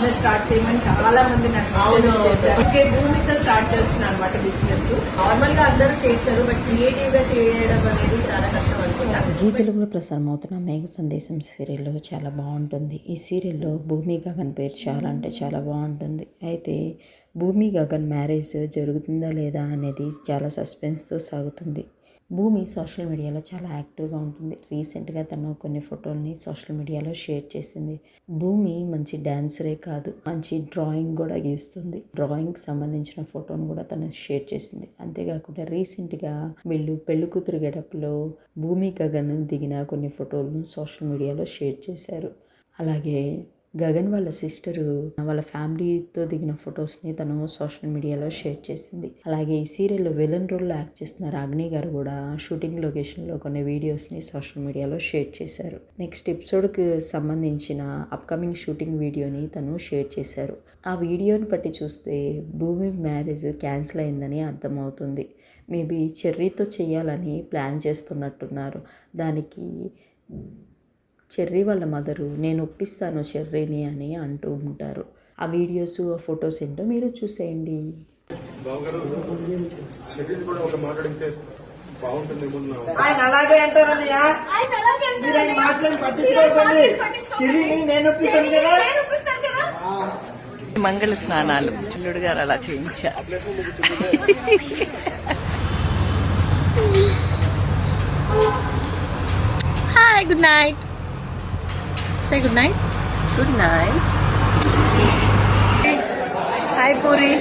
Business start చేయమని చాలా మంది నాకు మెసేజ్ చేశారు. ఓకే, భూమితో స్టార్ట్ చేస్తున్నాను అనమాట బిజినెస్. నార్మల్ గా అందరూ చేస్తారు, బట్ క్రియేటివ్ గా చేయడం అనేది చాలా కష్టం అనుకుంటా. జీ తెలుగులో ప్రసారం అవుతున్న మేఘ సందేశం సీరియల్లో చాలా బాగుంటుంది. ఈ సీరియల్లో భూమి గగన్ పేరు చాలా అంటే చాలా బాగుంటుంది. అయితే భూమి గగన్ మ్యారేజ్ జరుగుతుందా లేదా అనేది చాలా సస్పెన్స్తో సాగుతుంది. భూమి సోషల్ మీడియాలో చాలా యాక్టివ్గా ఉంటుంది. రీసెంట్గా తను కొన్ని ఫోటోల్ని సోషల్ మీడియాలో షేర్ చేసింది. భూమి మంచి డాన్సరే కాదు, మంచి డ్రాయింగ్ కూడా గీస్తుంది. డ్రాయింగ్కి సంబంధించిన ఫోటోను కూడా తను షేర్ చేసింది. అంతేకాకుండా రీసెంట్గా వీళ్ళు పెళ్లి కూతురు గెటప్లో భూమి గగన్ దిగిన కొన్ని ఫోటోలను సోషల్ మీడియాలో షేర్ చేశారు. అలాగే గగన్ వాళ్ళ సిస్టరు వాళ్ళ ఫ్యామిలీతో దిగిన ఫొటోస్ని తను సోషల్ మీడియాలో షేర్ చేసింది. అలాగే ఈ సీరియల్లో విలన్ రోల్లో యాక్ట్ చేస్తున్న రాగిణి గారు కూడా షూటింగ్ లొకేషన్లో కొన్ని వీడియోస్ని సోషల్ మీడియాలో షేర్ చేశారు. నెక్స్ట్ ఎపిసోడ్కి సంబంధించిన అప్కమింగ్ షూటింగ్ వీడియోని తను షేర్ చేశారు. ఆ వీడియోని బట్టి చూస్తే భూమి మ్యారేజ్ క్యాన్సిల్ అయిందని అర్థమవుతుంది. మేబీ చెర్రీతో చేయాలని ప్లాన్ చేస్తున్నట్టున్నారు. దానికి చెర్రీ వాళ్ళ మదరు నేను ఒప్పిస్తాను చెర్రీని అని అంటూ ఉంటారు. ఆ వీడియోస్ ఆ ఫొటోస్ ఏంటో మీరు చూసేయండి. ఆయన అలాగే అంటారన్నయ్య, మీరు ఆయన మాటలను పట్టించుకోకండి. చెర్రీని నేను ఒప్పిస్తాను కదా. మంగళ స్నానాలు చిల్లుడు గారు అలా చేయించారు. Hi, good night. Say good night. Good night. Hi, Puri.